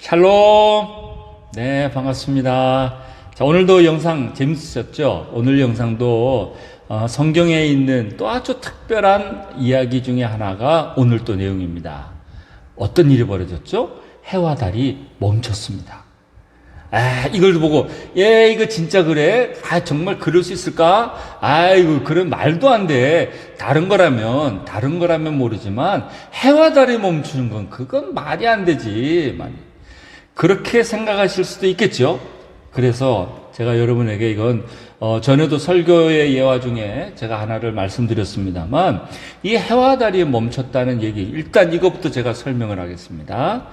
샬롬. 네, 반갑습니다. 자, 오늘도 영상 재밌으셨죠? 오늘 영상도 성경에 있는 또 아주 특별한 이야기 중에 하나가 오늘 또 내용입니다. 어떤 일이 벌어졌죠? 해와 달이 멈췄습니다. 이걸 보고, 이거 진짜 그래? 정말 그럴 수 있을까? 이거 그런 말도 안 돼. 다른 거라면 모르지만, 해와 달이 멈추는 건 그건 말이 안 되지. 그렇게 생각하실 수도 있겠죠? 그래서 제가 여러분에게 이건, 전에도 설교의 예화 중에 제가 하나를 말씀드렸습니다만, 이 해와 달이 멈췄다는 얘기, 일단 이것부터 제가 설명을 하겠습니다.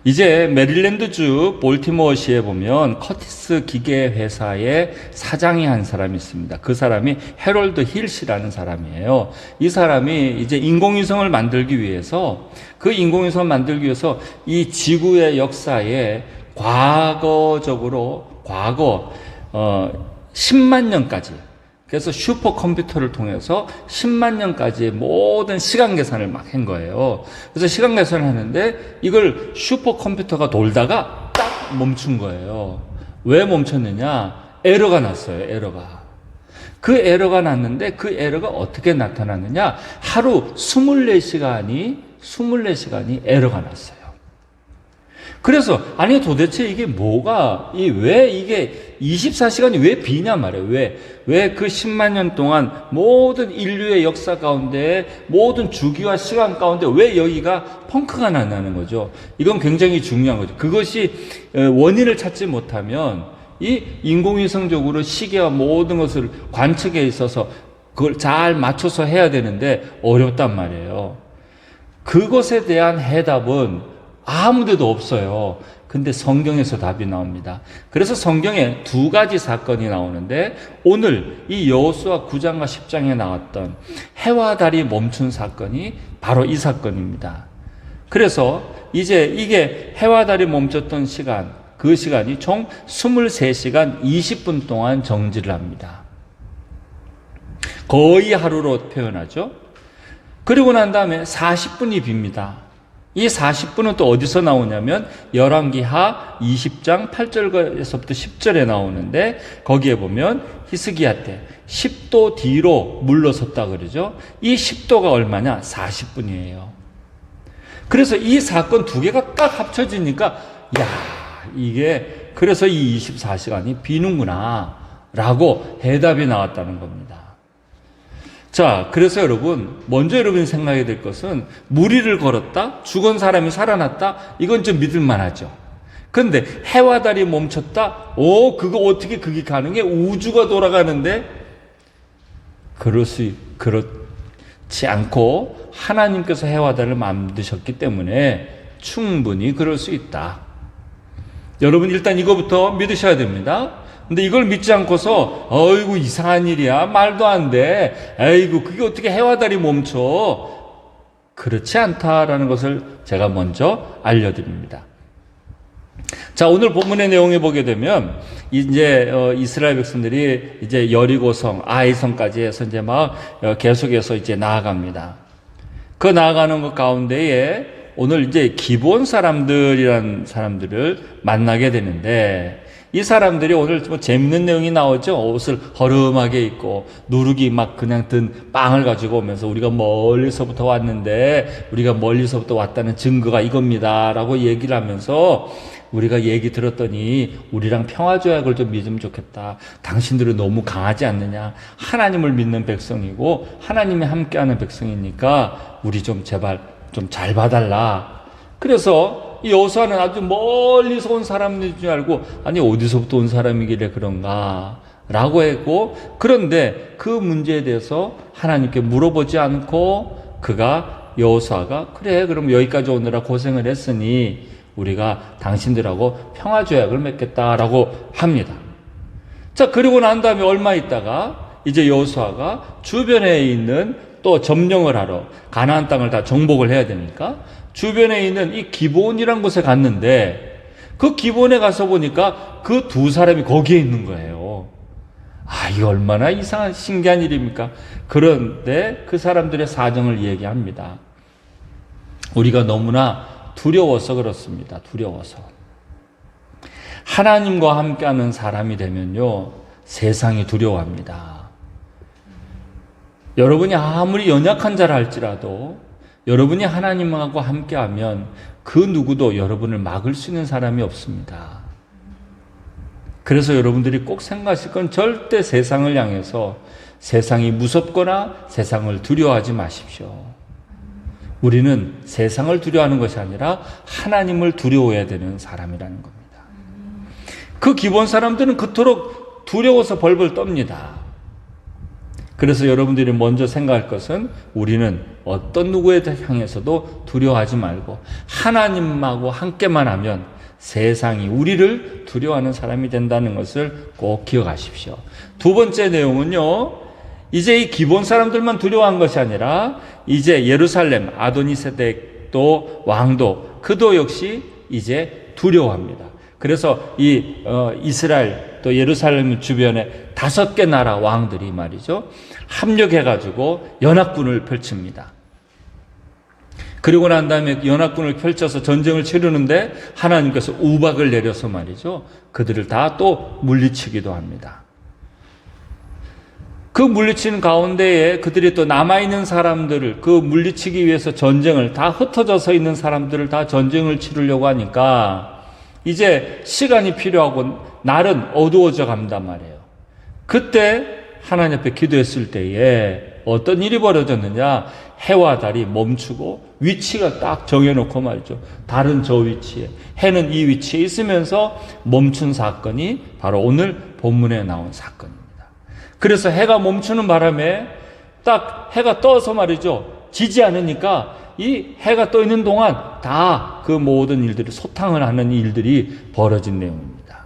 이제 메릴랜드주 볼티모어시에 보면 커티스 기계회사의 사장이 한 사람이 있습니다. 그 사람이 해롤드 힐이라는 사람이에요. 이 사람이 이제 인공위성을 만들기 위해서 이 지구의 역사에 과거 10만 년까지, 그래서 슈퍼컴퓨터를 통해서 10만 년까지의 모든 시간 계산을 막 한 거예요. 그래서 시간 계산을 하는데 이걸 슈퍼컴퓨터가 돌다가 딱 멈춘 거예요. 왜 멈췄느냐? 에러가 났어요, 에러가. 그 에러가 났는데 그 에러가 어떻게 나타났느냐? 하루 24시간이 에러가 났어요. 그래서 도대체 이게 왜 이게 24시간이 왜 비냐 말이에요. 왜 그 10만 년 동안 모든 인류의 역사 가운데 모든 주기와 시간 가운데 왜 여기가 펑크가 나는 거죠. 이건 굉장히 중요한 거죠. 그것이 원인을 찾지 못하면 이 인공위성적으로 시계와 모든 것을 관측에 있어서 그걸 잘 맞춰서 해야 되는데 어렵단 말이에요. 그것에 대한 해답은 아무 데도 없어요. 근데 성경에서 답이 나옵니다. 그래서 성경에 두 가지 사건이 나오는데 오늘 이 여호수아 9장과 10장에 나왔던 해와 달이 멈춘 사건이 바로 이 사건입니다. 그래서 이제 이게 해와 달이 멈췄던 시간, 그 시간이 총 23시간 20분 동안 정지를 합니다. 거의 하루로 표현하죠. 그리고 난 다음에 40분이 빕니다. 이 40분은 또 어디서 나오냐면 열왕기하 20장 8절에서부터 10절에 나오는데 거기에 보면 히스기야 때 10도 뒤로 물러섰다 그러죠. 이 10도가 얼마냐? 40분이에요. 그래서 이 사건 두 개가 딱 합쳐지니까 그래서 이 24시간이 비는구나 라고 해답이 나왔다는 겁니다. 자, 그래서 먼저 여러분이 생각해야 될 것은 무리를 걸었다? 죽은 사람이 살아났다? 이건 좀 믿을만 하죠. 그런데 해와 달이 멈췄다? 그거 어떻게 그게 가능해? 우주가 돌아가는데? 그렇지 않고 하나님께서 해와 달을 만드셨기 때문에 충분히 그럴 수 있다. 여러분 일단 이거부터 믿으셔야 됩니다. 근데 이걸 믿지 않고서 이상한 일이야, 말도 안 돼, 그게 어떻게 해와 달이 멈춰? 그렇지 않다라는 것을 제가 먼저 알려드립니다. 자, 오늘 본문의 내용에 보게 되면 이제 이스라엘 백성들이 이제 여리고성, 아이성까지 해서 이제 계속해서 이제 나아갑니다. 그 나아가는 것 가운데에 오늘 이제 기브온 사람들이라는 사람들을 만나게 되는데, 이 사람들이 오늘 재밌는 내용이 나오죠. 옷을 허름하게 입고 누룩이 그냥 든 빵을 가지고 오면서 우리가 멀리서부터 왔다는 증거가 이겁니다 라고 얘기를 하면서 우리가 얘기 들었더니 우리랑 평화조약을 좀 맺으면 좋겠다. 당신들은 너무 강하지 않느냐. 하나님을 믿는 백성이고 하나님이 함께하는 백성이니까 우리 좀 제발 좀 잘 봐달라. 그래서 이 여호수아는 아주 멀리서 온 사람인 줄 알고 어디서부터 온 사람이길래 그런가 라고 했고, 그런데 그 문제에 대해서 하나님께 물어보지 않고 여호수아가 그래 그럼 여기까지 오느라 고생을 했으니 우리가 당신들하고 평화조약을 맺겠다라고 합니다. 자, 그리고 난 다음에 얼마 있다가 이제 여호수아가 주변에 있는 또 점령을 하러 가나안 땅을 다 정복을 해야 되니까 주변에 있는 이 기브온이라는 곳에 갔는데 그 기브온에 가서 보니까 그 두 사람이 거기에 있는 거예요. 이게 얼마나 이상한 신기한 일입니까? 그런데 그 사람들의 사정을 얘기합니다. 우리가 너무나 두려워서 그렇습니다. 두려워서. 하나님과 함께하는 사람이 되면요, 세상이 두려워합니다. 여러분이 아무리 연약한 자라 할지라도 여러분이 하나님하고 함께하면 그 누구도 여러분을 막을 수 있는 사람이 없습니다. 그래서 여러분들이 꼭 생각하실 건 절대 세상을 향해서 세상이 무섭거나 세상을 두려워하지 마십시오. 우리는 세상을 두려워하는 것이 아니라 하나님을 두려워해야 되는 사람이라는 겁니다. 그 기본 사람들은 그토록 두려워서 벌벌 떱니다. 그래서 여러분들이 먼저 생각할 것은 우리는 어떤 누구에 향해서도 두려워하지 말고 하나님하고 함께만 하면 세상이 우리를 두려워하는 사람이 된다는 것을 꼭 기억하십시오. 두 번째 내용은요, 이제 이 기본 사람들만 두려워한 것이 아니라 이제 예루살렘 아도니세덱도 왕도 그도 역시 이제 두려워합니다. 그래서 이 이스라엘 또 예루살렘 주변에 5개 나라 왕들이 말이죠, 합력해가지고 연합군을 펼칩니다. 그리고 난 다음에 연합군을 펼쳐서 전쟁을 치르는데 하나님께서 우박을 내려서 말이죠, 그들을 다 또 물리치기도 합니다. 그 물리치는 가운데에 그들이 또 남아있는 사람들을 그 물리치기 위해서 전쟁을 다 흩어져서 있는 사람들을 다 전쟁을 치르려고 하니까 이제 시간이 필요하고 날은 어두워져 간단 말이에요. 그때 하나님 앞에 기도했을 때에 어떤 일이 벌어졌느냐, 해와 달이 멈추고 위치가 딱 정해놓고 말이죠, 달은 저 위치에 해는 이 위치에 있으면서 멈춘 사건이 바로 오늘 본문에 나온 사건입니다. 그래서 해가 멈추는 바람에 딱 해가 떠서 말이죠, 지지 않으니까 이 해가 떠 있는 동안 다 그 모든 일들이 소탕을 하는 일들이 벌어진 내용입니다.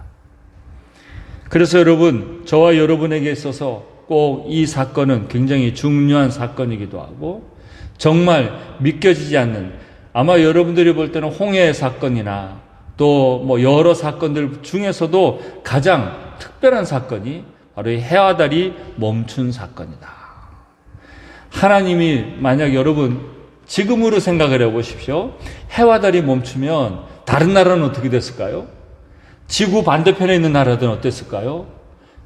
그래서 여러분, 저와 여러분에게 있어서 꼭 이 사건은 굉장히 중요한 사건이기도 하고 정말 믿겨지지 않는, 아마 여러분들이 볼 때는 홍해 사건이나 또 뭐 여러 사건들 중에서도 가장 특별한 사건이 바로 이 해와 달이 멈춘 사건이다. 하나님이 만약 여러분 지금으로 생각을 해보십시오. 해와 달이 멈추면 다른 나라는 어떻게 됐을까요? 지구 반대편에 있는 나라들은 어땠을까요?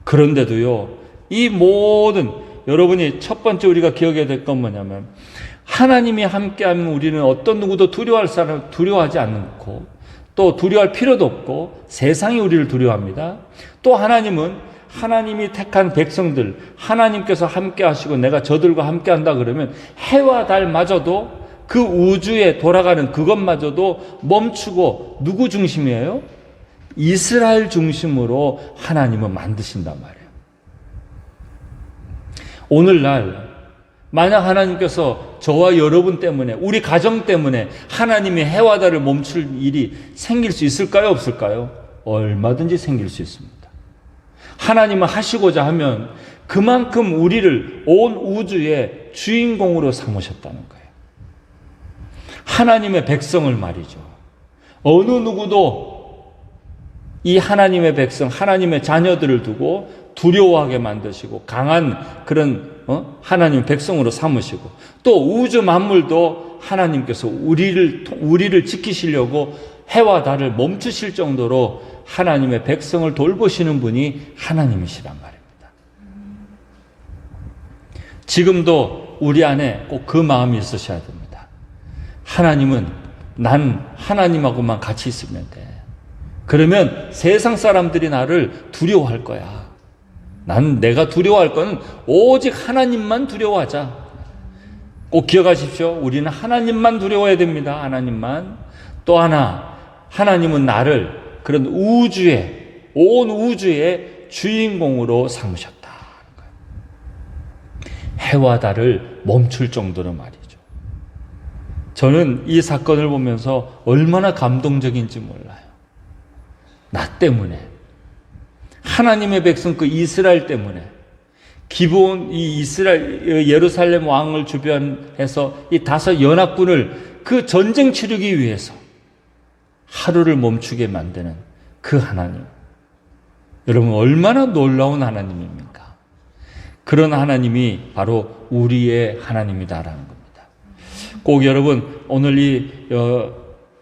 그런데도요, 이 모든, 여러분이 첫 번째 우리가 기억해야 될 건 뭐냐면 하나님이 함께하면 우리는 어떤 누구도 두려워할 사람 두려워하지 않고 또 두려워할 필요도 없고 세상이 우리를 두려워합니다. 또 하나님은 하나님이 택한 백성들, 하나님께서 함께 하시고 내가 저들과 함께 한다 그러면 해와 달마저도 그 우주에 돌아가는 그것마저도 멈추고 누구 중심이에요? 이스라엘 중심으로 하나님은 만드신단 말이에요. 오늘날 만약 하나님께서 저와 여러분 때문에, 우리 가정 때문에 하나님이 해와 달을 멈출 일이 생길 수 있을까요? 없을까요? 얼마든지 생길 수 있습니다. 하나님은 하시고자 하면 그만큼 우리를 온 우주의 주인공으로 삼으셨다는 거예요. 하나님의 백성을 말이죠, 어느 누구도 이 하나님의 백성, 하나님의 자녀들을 두고 두려워하게 만드시고 강한 그런 하나님 백성으로 삼으시고 또 우주 만물도 하나님께서 우리를 지키시려고 해와 달을 멈추실 정도로 하나님의 백성을 돌보시는 분이 하나님이시란 말입니다. 지금도 우리 안에 꼭 그 마음이 있으셔야 됩니다. 하나님은 난 하나님하고만 같이 있으면 돼. 그러면 세상 사람들이 나를 두려워할 거야. 난 내가 두려워할 거는 오직 하나님만 두려워하자. 꼭 기억하십시오. 우리는 하나님만 두려워해야 됩니다. 하나님만. 또 하나, 하나님은 나를 그런 우주의, 온 우주의 주인공으로 삼으셨다. 해와 달을 멈출 정도로 말이죠. 저는 이 사건을 보면서 얼마나 감동적인지 몰라요. 나 때문에, 하나님의 백성 그 이스라엘 때문에, 기본 이 이스라엘 예루살렘 왕을 주변해서 이 5 연합군을 그 전쟁 치르기 위해서 하루를 멈추게 만드는 그 하나님, 여러분 얼마나 놀라운 하나님입니까? 그런 하나님이 바로 우리의 하나님이다라는 겁니다. 꼭 여러분 오늘 이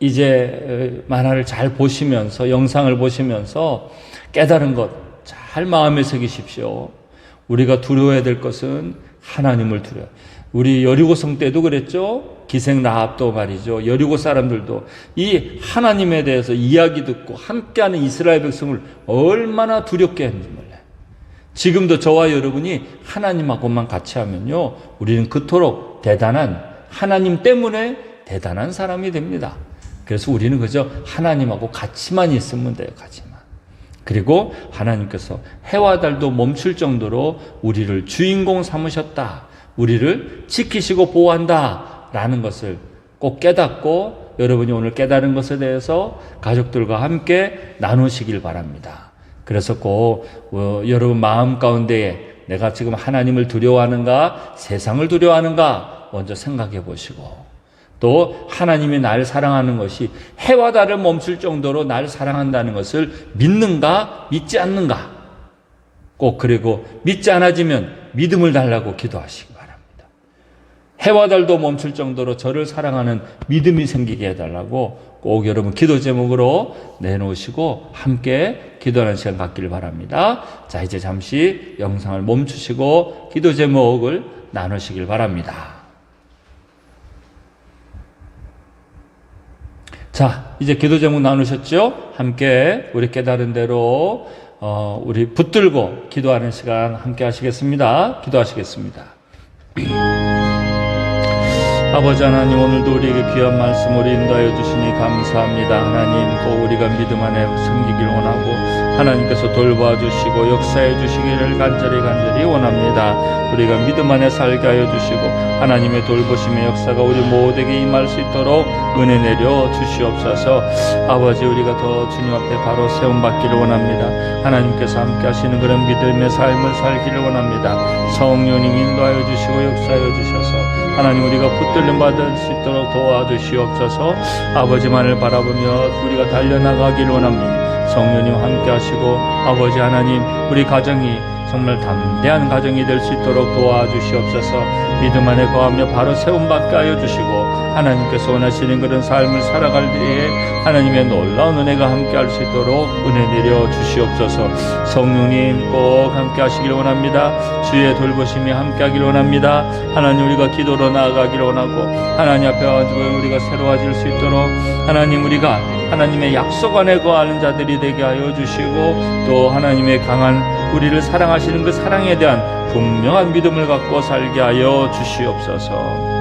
이제 만화를 잘 보시면서, 영상을 보시면서 깨달은 것 잘 마음에 새기십시오. 우리가 두려워야 될 것은 하나님을 두려워. 우리 여리고성 때도 그랬죠. 기생 라합도 말이죠. 여리고 사람들도 이 하나님에 대해서 이야기 듣고 함께하는 이스라엘 백성을 얼마나 두렵게 했는지 몰라요. 지금도 저와 여러분이 하나님하고만 같이 하면요, 우리는 그토록 대단한, 하나님 때문에 대단한 사람이 됩니다. 그래서 우리는 그저 하나님하고 같이만 있으면 돼요. 같이만. 그리고 하나님께서 해와 달도 멈출 정도로 우리를 주인공 삼으셨다, 우리를 지키시고 보호한다 라는 것을 꼭 깨닫고, 여러분이 오늘 깨달은 것에 대해서 가족들과 함께 나누시길 바랍니다. 그래서 꼭 여러분 마음 가운데에 내가 지금 하나님을 두려워하는가, 세상을 두려워하는가 먼저 생각해 보시고, 또 하나님이 날 사랑하는 것이 해와 달을 멈출 정도로 날 사랑한다는 것을 믿는가, 믿지 않는가, 꼭, 그리고 믿지 않아지면 믿음을 달라고 기도하시기 바랍니다. 해와 달도 멈출 정도로 저를 사랑하는 믿음이 생기게 해달라고 꼭 여러분 기도 제목으로 내놓으시고 함께 기도하는 시간 갖기를 바랍니다. 자, 이제 잠시 영상을 멈추시고 기도 제목을 나누시길 바랍니다. 자, 이제 기도 제목 나누셨죠? 함께 우리 깨달은 대로 우리 붙들고 기도하는 시간 함께 하시겠습니다. 기도하시겠습니다. 아버지 하나님, 오늘도 우리에게 귀한 말씀 우리 인도하여 주시니 감사합니다. 하나님, 꼭 우리가 믿음 안에 섬기길 원하고 하나님께서 돌봐 주시고 역사해 주시기를 간절히 원합니다. 우리가 믿음 안에 살게 하여 주시고 하나님의 돌보심의 역사가 우리 모두에게 임할 수 있도록 은혜 내려 주시옵소서. 아버지, 우리가 더 주님 앞에 바로 세움받기를 원합니다. 하나님께서 함께 하시는 그런 믿음의 삶을 살기를 원합니다. 성령님 인도하여 주시고 역사하여 주셔서 하나님, 우리가 붙들림 받을 수 있도록 도와주시옵소서. 아버지만을 바라보며 우리가 달려나가기를 원합니다. 성령님 함께 하시고 아버지 하나님, 우리 가정이 정말 담대한 가정이 될 수 있도록 도와주시옵소서. 믿음 안에 거하며 바로 세움받게 하여 주시고 하나님께서 원하시는 그런 삶을 살아갈 때에 하나님의 놀라운 은혜가 함께 할 수 있도록 은혜 내려 주시옵소서. 성령님 꼭 함께 하시길 원합니다. 주의 돌보심이 함께 하길 원합니다. 하나님, 우리가 기도로 나아가길 원하고 하나님 앞에 와가지고 우리가 새로워질 수 있도록 하나님, 우리가 하나님의 약속 안에 거하는 자들이 되게 하여 주시고 또 하나님의 강한 우리를 사랑하시는 그 사랑에 대한 분명한 믿음을 갖고 살게 하여 주시옵소서.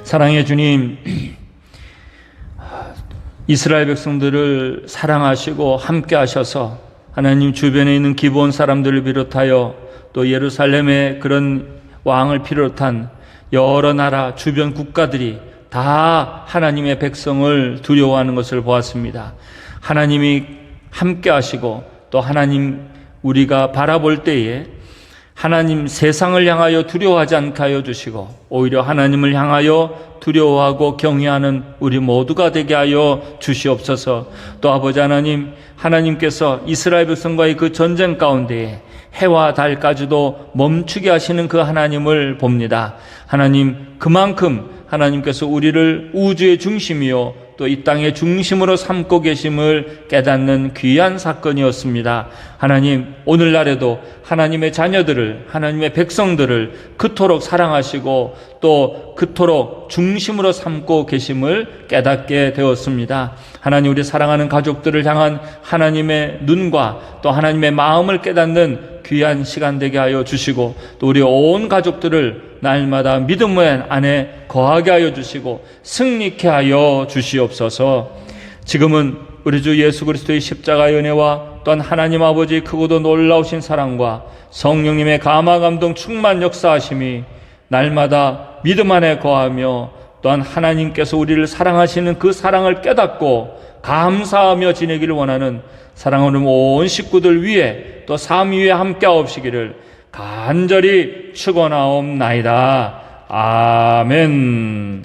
사랑의 주님, 이스라엘 백성들을 사랑하시고 함께 하셔서 하나님 주변에 있는 기브온 사람들을 비롯하여 또 예루살렘의 그런 왕을 비롯한 여러 나라 주변 국가들이 다 하나님의 백성을 두려워하는 것을 보았습니다. 하나님이 함께 하시고 또 하나님, 우리가 바라볼 때에 하나님 세상을 향하여 두려워하지 않게 하여 주시고 오히려 하나님을 향하여 두려워하고 경외하는 우리 모두가 되게 하여 주시옵소서. 또 아버지 하나님, 하나님께서 이스라엘 백성과의 그 전쟁 가운데에 해와 달까지도 멈추게 하시는 그 하나님을 봅니다. 하나님, 그만큼 하나님께서 우리를 우주의 중심이요 또 이 땅의 중심으로 삼고 계심을 깨닫는 귀한 사건이었습니다. 하나님, 오늘날에도 하나님의 자녀들을, 하나님의 백성들을 그토록 사랑하시고 또 그토록 중심으로 삼고 계심을 깨닫게 되었습니다. 하나님, 우리 사랑하는 가족들을 향한 하나님의 눈과 또 하나님의 마음을 깨닫는 귀한 시간 되게 하여 주시고 또 우리 온 가족들을 날마다 믿음 안에 거하게 하여 주시고 승리케 하여 주시옵소서. 지금은 우리 주 예수 그리스도의 십자가의 은혜와 또한 하나님 아버지의 크고도 놀라우신 사랑과 성령님의 감화 감동 충만 역사하심이 날마다 믿음 안에 거하며 또한 하나님께서 우리를 사랑하시는 그 사랑을 깨닫고 감사하며 지내기를 원하는 사랑하는 온 식구들 위에 또 삶 위에 함께하옵시기를 간절히 축원하옵나이다. 아멘.